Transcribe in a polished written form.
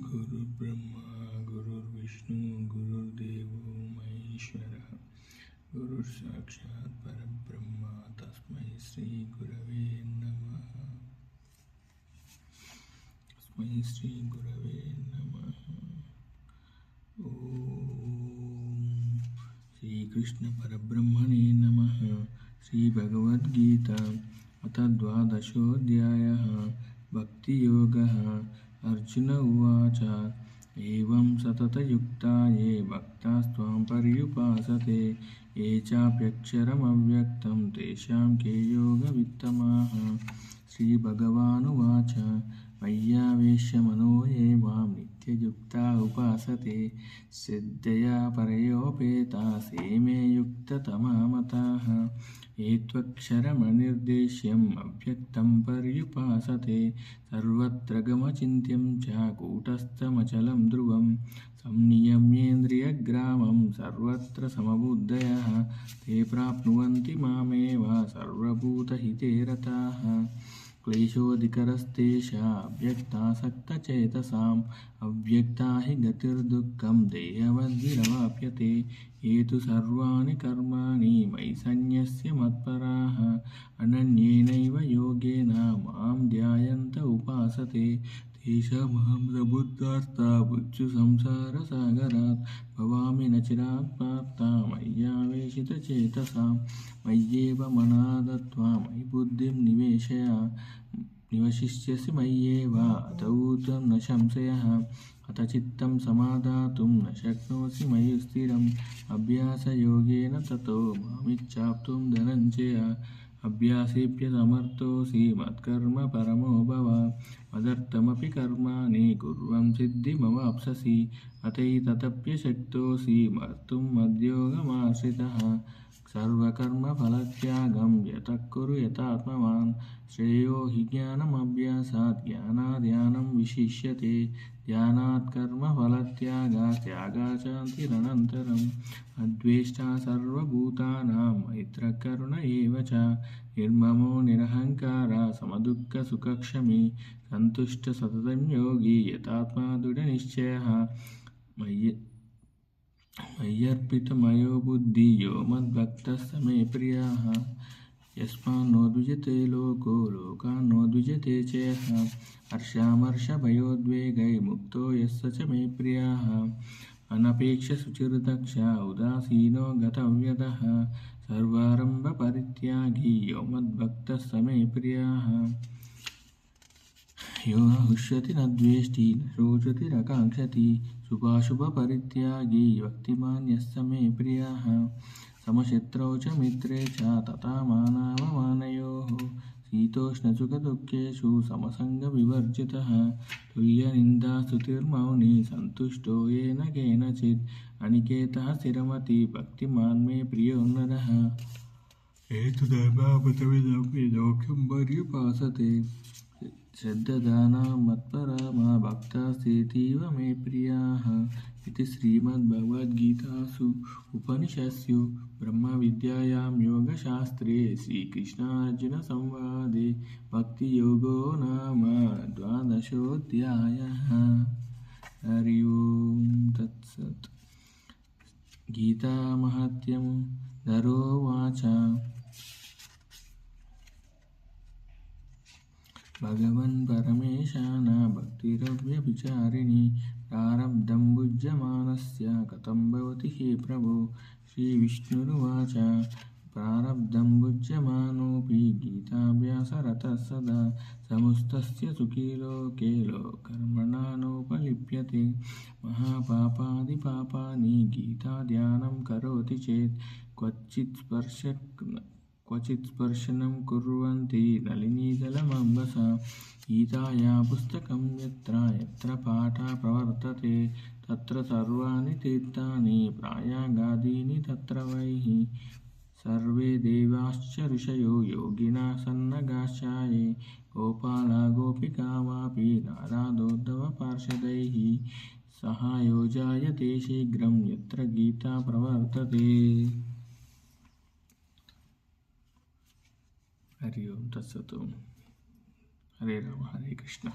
गुरुर्ब्रह्मा गुरुर्विष्णु गुरुर्देवो महेश्वरः गुरुर्साक्षात् परब्रह्म तस्मै श्री गुरवे नमः। ओम श्री कृष्ण परब्रह्मणे नमः। श्री भगवद्गीता अथ द्वादशोऽध्यायः भक्तियोगः। अर्जुन उवाच एवं सततयुक्ता ये भक्तास्त्वां पर्युपासते ये चाप्यक्षरमव्यक्तं तेषां के योगवित्तमाः। श्रीभगवानुवाच मय्यावेश्य मनो ये मां नित्ययुक्ता उपासते श्रद्धया परयोपेताः ते मे युक्ततमा मताः। ये त्वक्षरमनिर्देश्यम् अव्यक्तं पर्युपासते सर्वत्र गमचिन्त्यं च कूटस्थमचलं ध्रुवं संनियम्येन्द्रियग्रामं सर्वत्र समबुद्धयः ते प्राप्नुवन्ति मामेव सर्वभूतहिते रताः। क्लेशोऽधिकरस्तेषां अव्यक्तासक्तचेतसाम् अव्यक्ता हि गतिर्दुःखं देहवद्भिरवाप्यते। ये तु सर्वाणि कर्माणि मयि सन्न्यस्य मत्पराः अनन्येनैव योगेन मां ध्यायन्त उपासते तेषामहं प्रबुद्धार्ता मृत्युसंसारसागरात् भवामि न चिरात् पार्थ मय्यावेशितचेतसां। मय्येव मना दत्त्वा मयि बुद्धिं निवशिष्यसि मय्येव अतौ न संशयः। अथ चित्तं समादातुं न शक्नोषि मयि स्थिरम् अभ्यासयोगेन ततो मामिच्छाप्तुं धनञ्जय। अभ्यासेऽप्यसमर्थोऽसि मत्कर्म परमो भव मदर्थमपि कर्माणि कुर्वन् सिद्धिमवाप्स्यसि। अथैतदप्यशक्तोऽसि कर्तुं मद्योगमाश्रितः सर्वकर्मफलत्यागं यतः कुरु यथात्मवान्। श्रेयो हि ज्ञानमभ्यासात् ज्ञानाद् विशिष्यते ध्यानात् कर्मफलत्यागात् त्यागात् शान्तिरनन्तरम्। अद्वेष्टा सर्वभूतानां मैत्रः करुण एव च निर्ममो निरहङ्कारः समदुःखसुखक्षमी सन्तुष्टः सततं योगी यतात्मा दृढनिश्चयः। मय्यर्पितमयो बुद्धिः यो मद्भक्तः स मे प्रियः। यस्मान्नो द्विजते लोको लोकान्नो द्विजते च यः हर्षामर्षभयोद्वेगैर्मुक्तो यस्य च मे प्रियः। अनपेक्षशुचिर्दक्ष उदासीनो गतव्यतः सर्वारम्भपरित्यागी यो मद्भक्तः स मे प्रियः। यो न हृष्यति न द्वेष्टि न शोचति न काङ्क्षति शुभाशुभपरित्यागी भक्तिमान् यः स मे प्रियः। समशत्रौ च मित्रे च तथा मानावमानयोः शीतोष्णसुखदुःखेषु समसङ्गविवर्जितः तुल्यनिन्दास्तुतिर्मौनी सन्तुष्टो येन केनचित् अनिकेतः स्थिरमतिः भक्तिमान् मे प्रियो नरः। एतद्धर्मामृतमिदं विदोक्षं पर्युपासते श्रद्धादानं मत्परमा भक्तास्तेतीव मे प्रियाः। इति श्रीमद्भगवद्गीतासु उपनिषत्सु ब्रह्मविद्यायां योगशास्त्रे श्रीकृष्णार्जुनसंवादे भक्तियोगो नाम द्वादशोऽध्यायः। हरि ओं तत्सत्। गीतामाहात्म्यं नरोवाच भगवन् परमेशान भक्तिरव्यभिचारिणी प्रारब्धं भुज्यमानस्य कथं भवति हे प्रभो। श्रीविष्णुरुवाच प्रारब्धं भुज्यमानोऽपि गीताभ्यासरतः सदा समुस्तस्य सुखी लोके कर्मणा नोपलिप्यते। महापापादिपापानि गीताध्यानं करोति चेत् क्वचित् स्पर्शनं कुर्वन्ति नलिनीजलमम्बसा। गीताया पुस्तकं यत्र यत्र पाठः प्रवर्तते तत्र सर्वाणि तीर्थानि प्रयागादीनि तत्र वै सर्वे देवाश्च ऋषयो योगिनः सन्नगाश्चाये गोपाला गोपिका वापि नारादोद्धवपार्षदैः सहायो जायते शीघ्रं यत्र गीता प्रवर्तते। हरि ओम तत्सत्। हरे राम हरे कृष्ण।